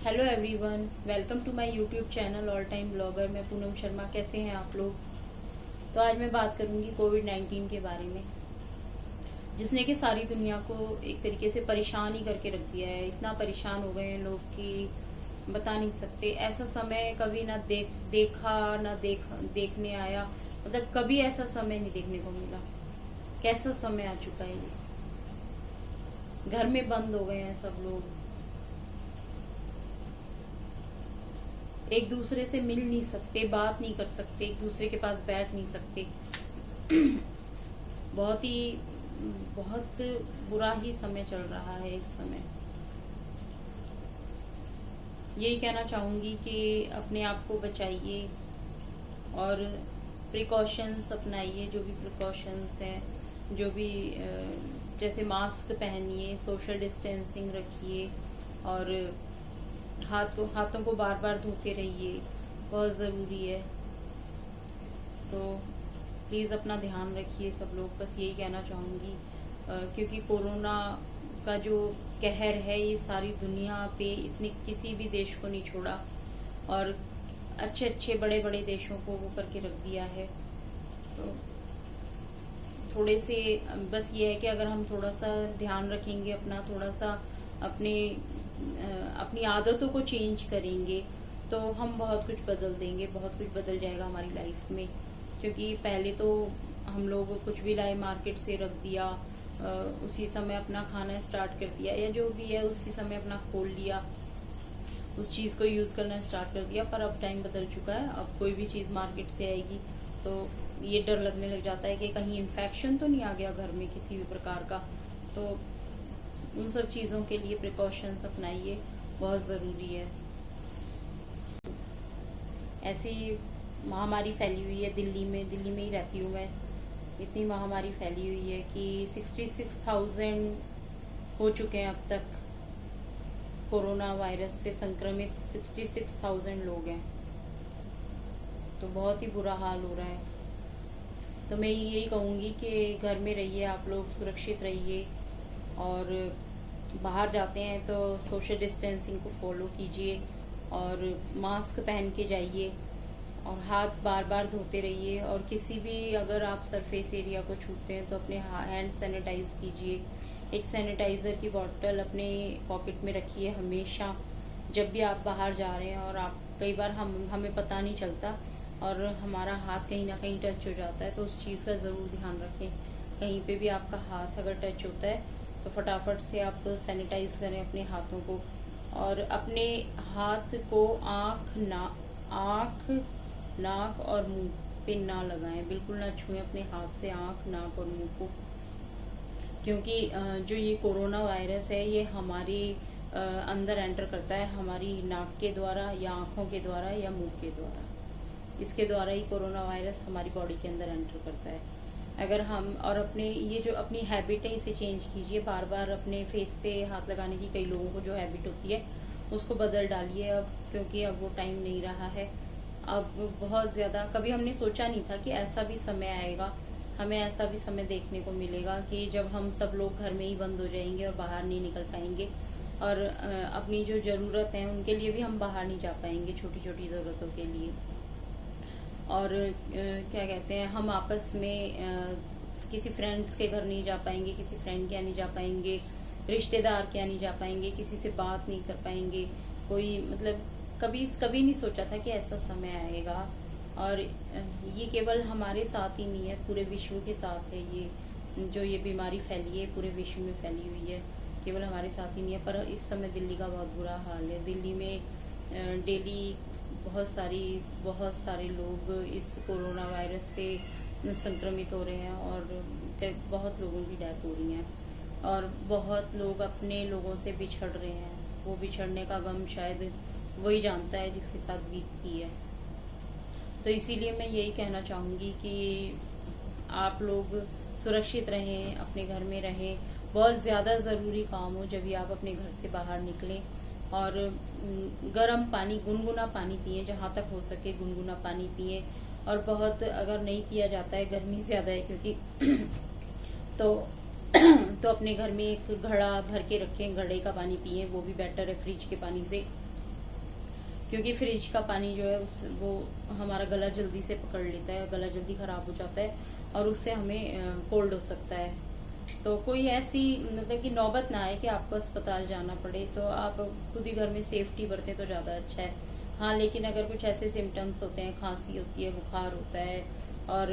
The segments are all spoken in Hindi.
Hello everyone, welcome to my YouTube channel all time blogger. मैं पूनम शर्मा। कैसे हैं आप लोग? तो आज मैं बात करूंगी कोविड-19 के बारे में, जिसने कि सारी दुनिया को एक तरीके से परेशान ही करके रख दिया है। इतना परेशान हो गए हैं लोग कि बता नहीं सकते। ऐसा समय कभी ना देखने आया, मतलब कभी ऐसा समय नहीं देखने को मिला। कैसा समय आ चुका है ये। घर में बंद हो गए हैं सब लोग, एक दूसरे से मिल नहीं सकते, बात नहीं कर सकते, एक दूसरे के पास बैठ नहीं सकते। बहुत बुरा ही समय चल रहा है इस समय। यही कहना चाहूंगी कि अपने आप को बचाइए और प्रिकॉशंस अपनाइए। जो भी प्रिकॉशंस हैं, जो भी जैसे मास्क पहनिए, सोशल डिस्टेंसिंग रखिए और हाथों को बार बार धोते रहिए, बहुत ज़रूरी है। तो प्लीज़ अपना ध्यान रखिए सब लोग, बस यही कहना चाहूँगी। क्योंकि कोरोना का जो कहर है ये सारी दुनिया पे, इसने किसी भी देश को नहीं छोड़ा और अच्छे अच्छे बड़े बड़े देशों को वो करके रख दिया है। तो थोड़े से बस ये है कि अगर हम थोड़ा सा ध्यान रखेंगे अपना, थोड़ा सा अपनी आदतों को चेंज करेंगे तो हम बहुत कुछ बदल देंगे, बहुत कुछ बदल जाएगा हमारी लाइफ में। क्योंकि पहले तो हम लोग कुछ भी लाए मार्केट से रख दिया, उसी समय अपना खाना स्टार्ट कर दिया, या जो भी है उसी समय अपना खोल लिया, उस चीज़ को यूज़ करना स्टार्ट कर दिया। पर अब टाइम बदल चुका है। अब कोई भी चीज़ मार्केट से आएगी तो ये डर लगने लग जाता है कि कहीं इन्फेक्शन तो नहीं आ गया घर में किसी भी प्रकार का। तो उन सब चीज़ों के लिए प्रिकॉशंस अपनाइए, बहुत ज़रूरी है। ऐसी महामारी फैली हुई है दिल्ली में ही रहती हूँ मैं। इतनी महामारी फैली हुई है कि 66,000 हो चुके हैं अब तक। कोरोना वायरस से संक्रमित 66,000 लोग हैं। तो बहुत ही बुरा हाल हो रहा है। तो मैं यही कहूँगी कि घर में रहिए, आप लोग सुरक्षित रहिए और बाहर जाते हैं तो सोशल डिस्टेंसिंग को फॉलो कीजिए और मास्क पहन के जाइए और हाथ बार बार धोते रहिए। और किसी भी अगर आप सरफेस एरिया को छूते हैं तो अपने हैंड सैनिटाइज कीजिए। एक सैनिटाइज़र की बोतल अपने पॉकेट में रखिए हमेशा, जब भी आप बाहर जा रहे हैं। और आप कई बार हमें पता नहीं चलता और हमारा हाथ कहीं ना कहीं टच हो जाता है, तो उस चीज़ का ज़रूर ध्यान रखें। कहीं पे भी आपका हाथ अगर टच होता है तो फटाफट से आप सैनिटाइज करें अपने हाथों को। और अपने हाथ को आँख, नाक और मुंह पे ना लगाएं, बिल्कुल ना छुएं अपने हाथ से आँख, नाक और मुंह को। क्योंकि जो ये कोरोना वायरस है ये हमारे अंदर एंटर करता है, हमारी नाक के द्वारा या आँखों के द्वारा या मुंह के द्वारा। इसके द्वारा ही कोरोना वायरस हमारी बॉडी के अंदर एंटर करता है। अगर हम और अपने ये जो अपनी हैबिट है इसे चेंज कीजिए। बार बार अपने फेस पे हाथ लगाने की कई लोगों को जो हैबिट होती है उसको बदल डालिए अब, क्योंकि अब वो टाइम नहीं रहा है। अब बहुत ज़्यादा, कभी हमने सोचा नहीं था कि ऐसा भी समय आएगा, हमें ऐसा भी समय देखने को मिलेगा कि जब हम सब लोग घर में ही बंद हो जाएंगे और बाहर नहीं निकल पाएंगे। और अपनी जो ज़रूरत है उनके लिए भी हम बाहर नहीं जा पाएंगे, छोटी छोटी ज़रूरतों के लिए। और क्या कहते हैं, हम आपस में किसी फ्रेंड्स के घर नहीं जा पाएंगे, किसी फ्रेंड के यहाँ नहीं जा पाएंगे, रिश्तेदार के यहाँ नहीं जा पाएंगे, किसी से बात नहीं कर पाएंगे। कोई मतलब कभी नहीं सोचा था कि ऐसा समय आएगा। और ये केवल हमारे साथ ही नहीं है, पूरे विश्व के साथ है। ये जो ये बीमारी फैली है पूरे विश्व में फैली हुई है, केवल हमारे साथ ही नहीं है। पर इस समय दिल्ली का बहुत बुरा हाल है। दिल्ली में डेली बहुत सारे लोग इस कोरोना वायरस से संक्रमित हो रहे हैं और बहुत लोगों की डेथ हो रही है और बहुत लोग अपने लोगों से बिछड़ रहे हैं। वो बिछड़ने का गम शायद वही जानता है जिसके साथ बीतती है। तो इसीलिए मैं यही कहना चाहूँगी कि आप लोग सुरक्षित रहें, अपने घर में रहें। बहुत ज़्यादा ज़रूरी काम हो जब भी आप अपने घर से बाहर निकलें। और गर्म पानी, गुनगुना पानी पिए, जहाँ तक हो सके गुनगुना पानी पिए। और बहुत अगर नहीं पिया जाता है, गर्मी ज़्यादा है क्योंकि तो अपने घर में एक घड़ा भर के रखें, घड़े का पानी पिए, वो भी बेटर है फ्रिज के पानी से। क्योंकि फ्रिज का पानी जो है वो हमारा गला जल्दी से पकड़ लेता है, गला जल्दी खराब हो जाता है और उससे हमें कोल्ड हो सकता है। तो कोई ऐसी मतलब कि नौबत ना आए कि आपको अस्पताल जाना पड़े, तो आप खुद ही घर में सेफ्टी बरतें तो ज़्यादा अच्छा है। हाँ, लेकिन अगर कुछ ऐसे सिम्टम्स होते हैं, खांसी होती है, बुखार होता है और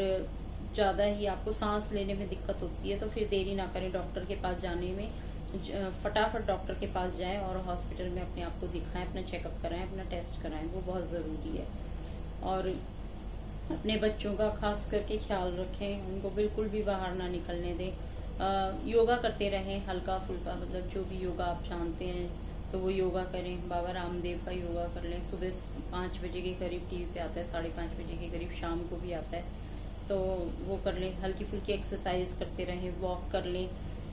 ज़्यादा ही आपको सांस लेने में दिक्कत होती है, तो फिर देरी ना करें डॉक्टर के पास जाने में। फटाफट डॉक्टर के पास जाएं और हॉस्पिटल में अपने आप को दिखाएं, अपना चेकअप कराएं, अपना टेस्ट कराएं, वो बहुत ज़रूरी है। और अपने बच्चों का खास करके ख्याल रखें, उनको बिल्कुल भी बाहर ना निकलने दें। योगा करते रहें, हल्का फुल्का, मतलब जो भी योगा आप जानते हैं तो वो योगा करें। बाबा रामदेव का योगा कर लें, सुबह 5 बजे के करीब टीवी पे आता है, 5:30 बजे के करीब शाम को भी आता है, तो वो कर लें। हल्की फुल्की एक्सरसाइज करते रहें, वॉक कर लें।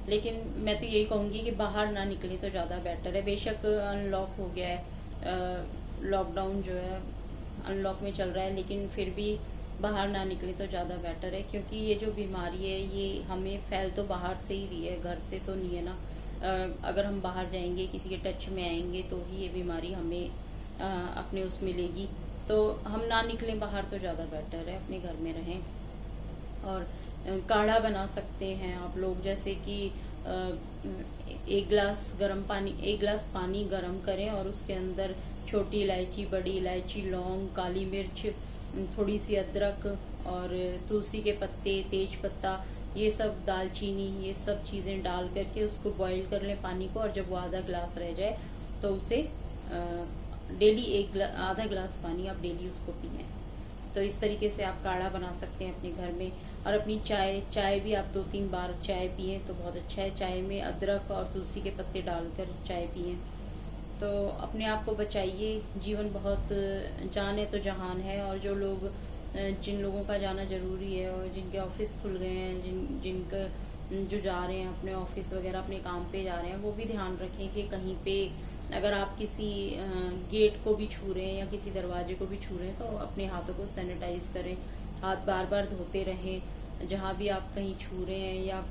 लेकिन मैं तो यही कहूँगी कि बाहर ना निकलें तो ज़्यादा बेटर है। बेशक अनलॉक हो गया है, लॉकडाउन जो है अनलॉक में चल रहा है, लेकिन फिर भी बाहर ना निकले तो ज़्यादा बेटर है। क्योंकि ये जो बीमारी है ये हमें फैल तो बाहर से ही रही है, घर से तो नहीं है ना। अगर हम बाहर जाएंगे, किसी के टच में आएंगे, तो ही ये बीमारी हमें अपने उसमें लेगी। तो हम ना निकलें बाहर तो ज़्यादा बेटर है, अपने घर में रहें। और काढ़ा बना सकते हैं आप लोग, जैसे कि एक गिलास पानी गरम करें और उसके अंदर छोटी इलायची, बड़ी इलायची, लौंग, काली मिर्च, थोड़ी सी अदरक और तुलसी के पत्ते, तेज पत्ता, ये सब, दालचीनी, ये सब चीज़ें डाल करके उसको बॉईल कर लें पानी को। और जब वो आधा गिलास रह जाए तो उसे डेली आधा गिलास पानी आप डेली उसको पिएं। तो इस तरीके से आप काढ़ा बना सकते हैं अपने घर में। और अपनी चाय भी आप 2-3 बार चाय पिएं तो बहुत अच्छा है। चाय में अदरक और तुलसी के पत्ते डालकर चाय पिएं, तो अपने आप को बचाइए। जीवन बहुत, जान है तो जहान है। और जो लोग, जिन लोगों का जाना जरूरी है और जिनके ऑफिस खुल गए हैं, जिनका जो जा रहे हैं अपने ऑफिस वगैरह, अपने काम पे जा रहे हैं, वो भी ध्यान रखें कि कहीं पे अगर आप किसी गेट को भी छू रहे हैं या किसी दरवाजे को भी छू रहे हैं तो अपने हाथों को सैनिटाइज करें, हाथ बार बार धोते रहें। जहाँ भी आप कहीं छू रहे हैं या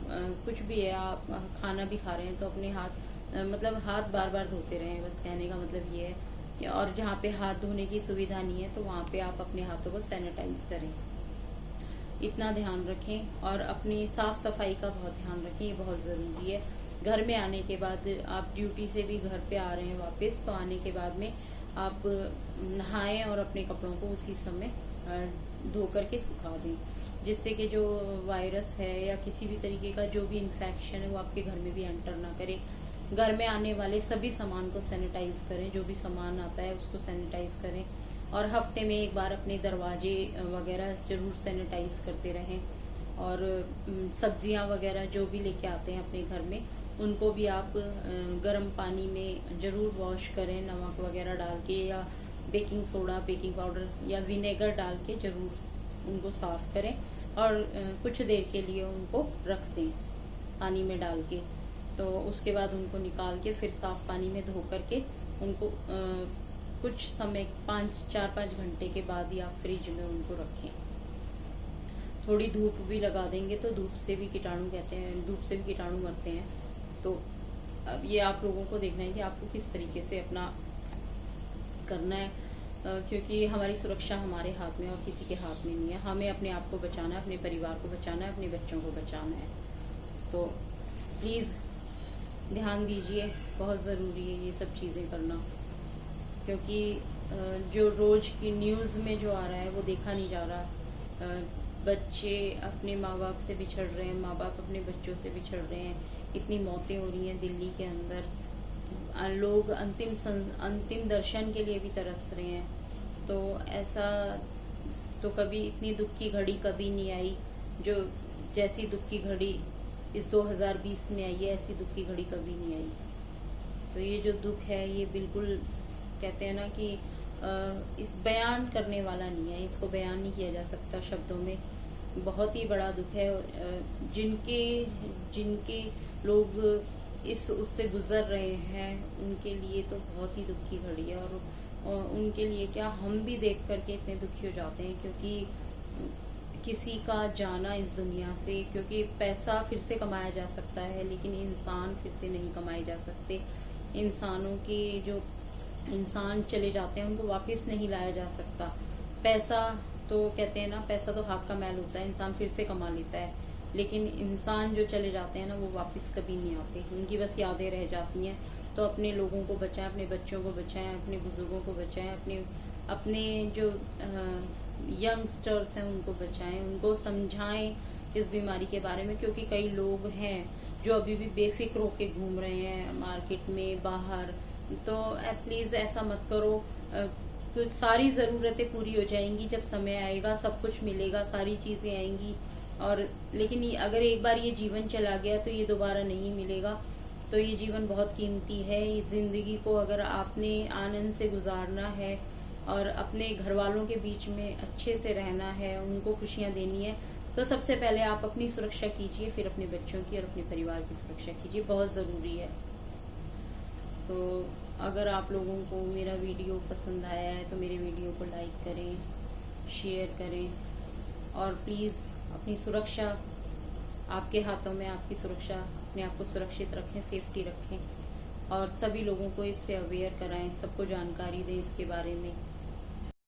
कुछ भी है, आप खाना भी खा रहे हैं तो अपने मतलब हाथ बार बार धोते रहें। बस कहने का मतलब ये है। और जहाँ पे हाथ धोने की सुविधा नहीं है तो वहाँ पे आप अपने हाथों को सैनिटाइज करें, इतना ध्यान रखें। और अपनी साफ सफाई का बहुत ध्यान रखें, ये बहुत ज़रूरी है। घर में आने के बाद, आप ड्यूटी से भी घर पे आ रहे हैं वापस, तो आने के बाद में आप नहाएं और अपने कपड़ों को उसी समय धो करके सुखा दें, जिससे कि जो वायरस है या किसी भी तरीके का जो भी इन्फेक्शन है वो आपके घर में भी एंटर ना करे। घर में आने वाले सभी सामान को सैनिटाइज करें, जो भी सामान आता है उसको सैनिटाइज करें। और हफ्ते में एक बार अपने दरवाजे वगैरह जरूर सैनिटाइज करते रहें। और सब्जियां वगैरह जो भी लेके आते हैं अपने घर में, उनको भी आप गर्म पानी में जरूर वॉश करें, नमक वगैरह डाल के, या बेकिंग सोडा, बेकिंग पाउडर या विनेगर डाल के जरूर उनको साफ करें। और कुछ देर के लिए उनको रख दें पानी में डाल के। तो उसके बाद उनको निकाल के फिर साफ पानी में धो करके उनको कुछ समय 4-5 घंटे के बाद ही आप फ्रिज में उनको रखें। थोड़ी धूप भी लगा देंगे तो धूप से भी कीटाणु मरते हैं। तो अब ये आप लोगों को देखना है कि आपको किस तरीके से अपना करना है, क्योंकि हमारी सुरक्षा हमारे हाथ में और किसी के हाथ में नहीं है। हमें अपने आप को बचाना है, अपने परिवार को बचाना है, अपने बच्चों को बचाना है। तो प्लीज़ ध्यान दीजिए, बहुत ज़रूरी है ये सब चीज़ें करना। क्योंकि जो रोज़ की न्यूज़ में जो आ रहा है वो देखा नहीं जा रहा। बच्चे अपने माँ बाप से बिछड़ रहे हैं, माँ बाप अपने बच्चों से बिछड़ रहे हैं, इतनी मौतें हो रही हैं दिल्ली के अंदर। लोग अंतिम दर्शन के लिए भी तरस रहे हैं। तो ऐसा तो कभी इतनी दुख की घड़ी कभी नहीं आई, जो जैसी दुख की घड़ी इस 2020 में आई है, ऐसी दुख की घड़ी कभी नहीं आई। तो ये जो दुख है ये बिल्कुल, कहते हैं ना कि इस बयान करने वाला नहीं है, इसको बयान नहीं किया जा सकता शब्दों में। बहुत ही बड़ा दुख है। जिनके लोग उससे गुजर रहे हैं उनके लिए तो बहुत ही दुख की घड़ी है। और उनके लिए क्या, हम भी देख करके इतने दुखी हो जाते हैं, क्योंकि किसी का जाना इस दुनिया से, क्योंकि पैसा फिर से कमाया जा सकता है लेकिन इंसान फिर से नहीं कमाए जा सकते। इंसानों की जो इंसान चले जाते हैं उनको वापस नहीं लाया जा सकता। पैसा तो कहते हैं ना, पैसा तो हाथ का मैल होता है, इंसान फिर से कमा लेता है, लेकिन इंसान जो चले जाते हैं ना वो वापस कभी नहीं आते, उनकी बस यादें रह जाती हैं। तो अपने लोगों को बचाएं, अपने बच्चों को बचाएं, अपने बुजुर्गों को बचाएं, अपने जो यंगस्टर्स हैं उनको बचाएं, उनको समझाएं इस बीमारी के बारे में, क्योंकि कई लोग हैं जो अभी भी बेफिक्र होके घूम रहे हैं मार्केट में, बाहर। तो प्लीज ऐसा मत करो। कुछ सारी जरूरतें पूरी हो जाएंगी जब समय आएगा, सब कुछ मिलेगा, सारी चीजें आएंगी। और लेकिन अगर एक बार ये जीवन चला गया तो ये दोबारा नहीं मिलेगा। तो ये जीवन बहुत कीमती है। इस जिंदगी को अगर आपने आनंद से गुजारना है और अपने घर वालों के बीच में अच्छे से रहना है, उनको खुशियां देनी है, तो सबसे पहले आप अपनी सुरक्षा कीजिए, फिर अपने बच्चों की और अपने परिवार की सुरक्षा कीजिए, बहुत ज़रूरी है। तो अगर आप लोगों को मेरा वीडियो पसंद आया है तो मेरे वीडियो को लाइक करें, शेयर करें, और प्लीज़ अपनी सुरक्षा आपके हाथों में, आपकी सुरक्षा, अपने आप को सुरक्षित रखें, सेफ्टी रखें, और सभी लोगों को इससे अवेयर कराएं, सबको जानकारी दें इसके बारे में।